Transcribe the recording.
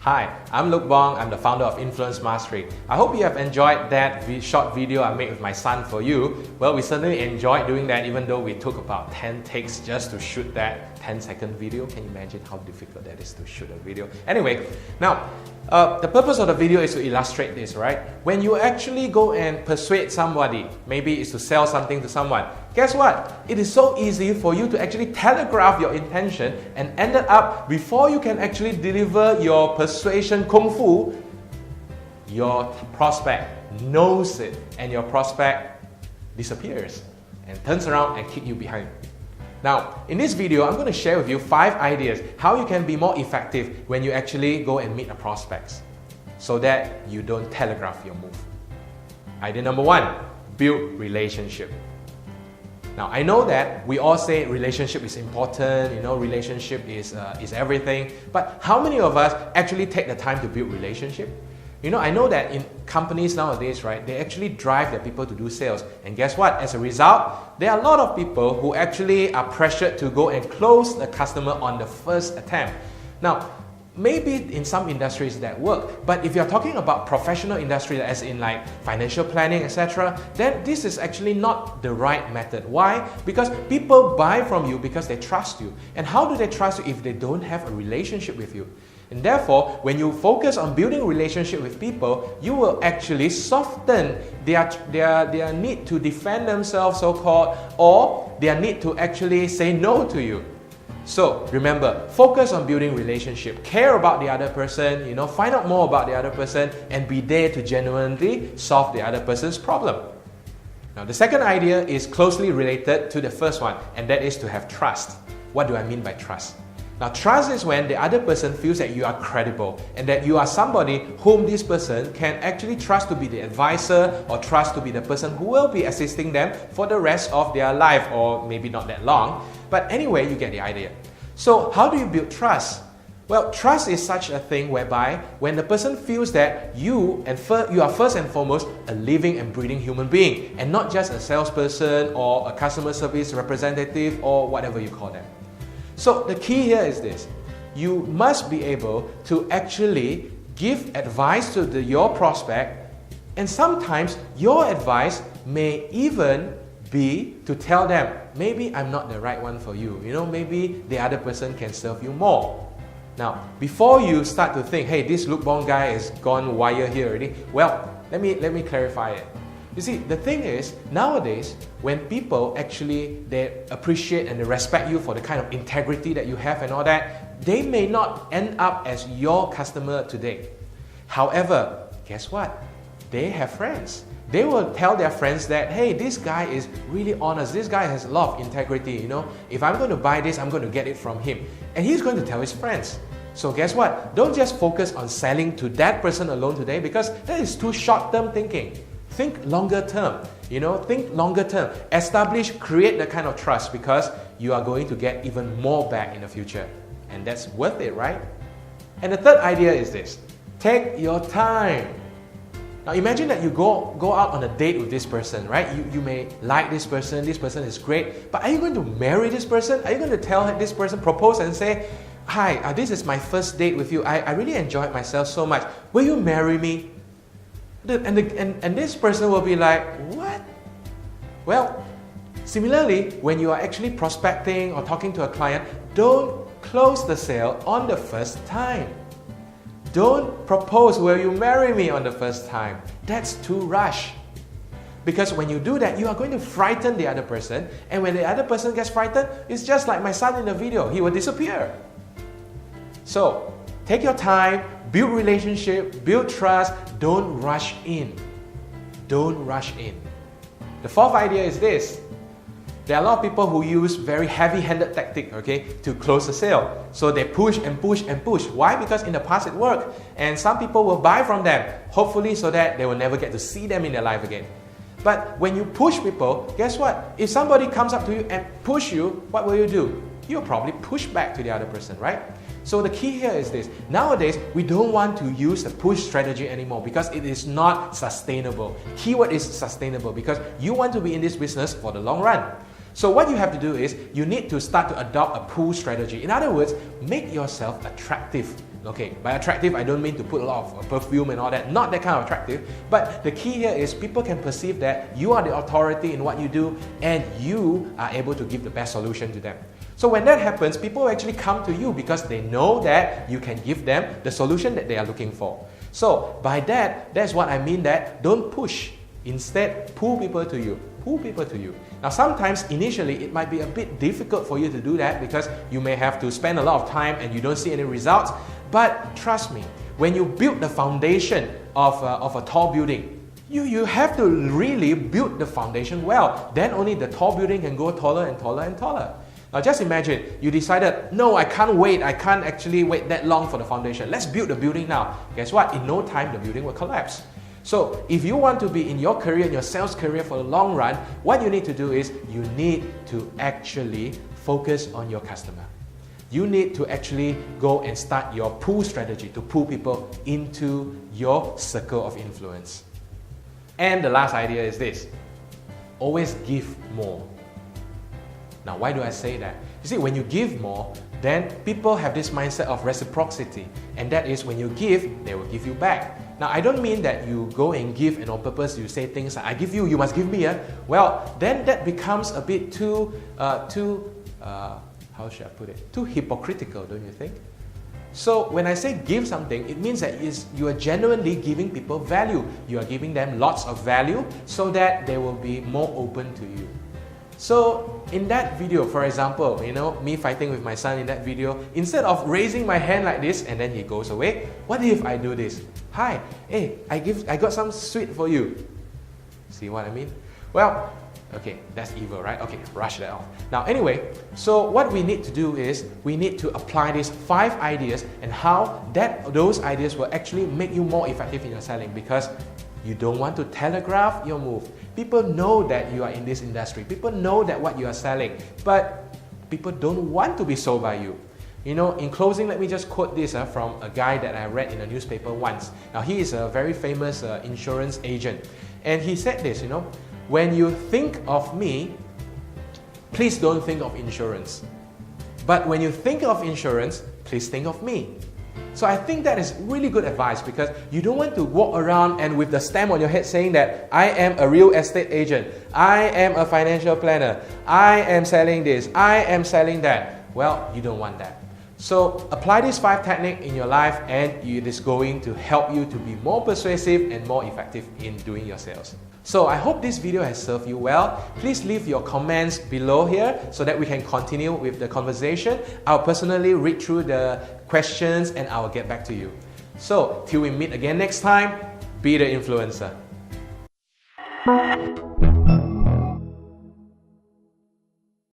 Hi, I'm Luke Bong. I'm the founder of Influence Mastery. I hope you have enjoyed that short video I made with my son for you. Well, we certainly enjoyed doing that, even though we took about 10 takes just to shoot that 10-second video. Can you imagine how difficult that is to shoot a video? Anyway, now, the purpose of the video is to illustrate this, right? When you actually go and persuade somebody, maybe it's to sell something to someone, guess what? It is so easy for you to actually telegraph your intention and ended up, before you can actually deliver your persuasion kung fu, your prospect knows it and your prospect disappears and turns around and kicks you behind. Now, in this video, I'm going to share with you 5 ideas how you can be more effective when you actually go and meet a prospect so that you don't telegraph your move. Idea number 1, build relationship. Now, I know that we all say relationship is important, relationship is everything, but how many of us actually take the time to build relationship? I know that in companies nowadays, right, they actually drive their people to do sales. And guess what? As a result, there are a lot of people who actually are pressured to go and close the customer on the first attempt. Now, maybe in some industries that work, but if you're talking about professional industry, as in like financial planning, etc., then this is actually not the right method. Why? Because people buy from you because they trust you. And how do they trust you if they don't have a relationship with you? And therefore, when you focus on building a relationship with people, you will actually soften their need to defend themselves, so-called, or their need to actually say no to you. So remember, focus on building relationship, care about the other person, find out more about the other person and be there to genuinely solve the other person's problem. Now, the second idea is closely related to the first one, and that is to have trust. What do I mean by trust? Now, trust is when the other person feels that you are credible and that you are somebody whom this person can actually trust to be the advisor or trust to be the person who will be assisting them for the rest of their life, or maybe not that long. But anyway, you get the idea. So how do you build trust? Well, trust is such a thing whereby when the person feels that you are first and foremost a living and breathing human being and not just a salesperson or a customer service representative or whatever you call them. So the key here is this: you must be able to actually give advice to your prospect, and sometimes your advice may even be to tell them, maybe I'm not the right one for you, maybe the other person can serve you more. Now, before you start to think, hey, this Luke Bong guy has gone wire here already, well, let me clarify it. You see, the thing is, nowadays, when people actually, they appreciate and they respect you for the kind of integrity that you have and all that, they may not end up as your customer today. However, guess what? They have friends. They will tell their friends that, hey, this guy is really honest, this guy has a lot of integrity, if I'm going to buy this, I'm going to get it from him. And he's going to tell his friends. So guess what? Don't just focus on selling to that person alone today, because that is too short-term thinking. Think longer term, think longer term. Establish, create the kind of trust, because you are going to get even more back in the future. And that's worth it, right? And the third idea is this: take your time. Now imagine that you go out on a date with this person, right? You may like this person is great, but are you going to marry this person? Are you going to tell this person, propose and say, hi, this is my first date with you. I really enjoyed myself so much. Will you marry me? And this person will be like, what? Well, similarly, when you are actually prospecting or talking to a client, don't close the sale on the first time. Don't propose, will you marry me on the first time. That's too rushed. Because when you do that, you are going to frighten the other person. And when the other person gets frightened, it's just like my son in the video. He will disappear. So, take your time, build relationship, build trust. Don't rush in. Don't rush in. The fourth idea is this. There are a lot of people who use very heavy-handed tactic, to close the sale. So they push and push and push. Why? Because in the past it worked. And some people will buy from them, hopefully so that they will never get to see them in their life again. But when you push people, guess what? If somebody comes up to you and push you, what will you do? You'll probably push back to the other person, right? So the key here is this. Nowadays, we don't want to use the push strategy anymore because it is not sustainable. Keyword is sustainable because you want to be in this business for the long run. So what you have to do is you need to start to adopt a pull strategy. In other words, make yourself attractive. Okay, by attractive, I don't mean to put a lot of perfume and all that, not that kind of attractive, but the key here is people can perceive that you are the authority in what you do and you are able to give the best solution to them. So when that happens, people actually come to you because they know that you can give them the solution that they are looking for. So by that, that's what I mean that don't push. Instead, pull people to you. Pull people to you. Now sometimes initially it might be a bit difficult for you to do that because you may have to spend a lot of time and you don't see any results. But trust me, when you build the foundation of a tall building, you have to really build the foundation well. Then only the tall building can go taller and taller and taller. Now just imagine, you decided, no, I can't wait, I can't actually wait that long for the foundation. Let's build the building now. Guess what? In no time, the building will collapse. So if you want to be in your career, in your sales career for the long run, what you need to do is you need to actually focus on your customer. You need to actually go and start your pull strategy to pull people into your circle of influence. And the last idea is this: always give more. Now, why do I say that? You see, when you give more, then people have this mindset of reciprocity, and that is when you give, they will give you back. Now, I don't mean that you go and give and on purpose you say things like, I give you, you must give me. Well, then that becomes a bit too how should I put it? Too hypocritical, don't you think? So when I say give something, it means that you are genuinely giving people value. You are giving them lots of value so that they will be more open to you. So in that video, for example, me fighting with my son in that video, instead of raising my hand like this and then he goes away, what if I do this? Hi, hey, I got some sweet for you. See what I mean? Well, okay, that's evil, right? Okay, brush that off. Now anyway, so what we need to do is we need to apply these 5 ideas and how those ideas will actually make you more effective in your selling, because you don't want to telegraph your move. People know that you are in this industry. People know that what you are selling, but people don't want to be sold by you. In closing, let me just quote this from a guy that I read in a newspaper once. Now, he is a very famous insurance agent. And he said this, when you think of me, please don't think of insurance. But when you think of insurance, please think of me. So I think that is really good advice, because you don't want to walk around and with the stamp on your head saying that I am a real estate agent, I am a financial planner, I am selling this, I am selling that. Well, you don't want that. So apply these 5 techniques in your life and it is going to help you to be more persuasive and more effective in doing your sales. So I hope this video has served you well. Please leave your comments below here so that we can continue with the conversation. I'll personally read through the questions and I'll get back to you. So till we meet again next time, be the influencer.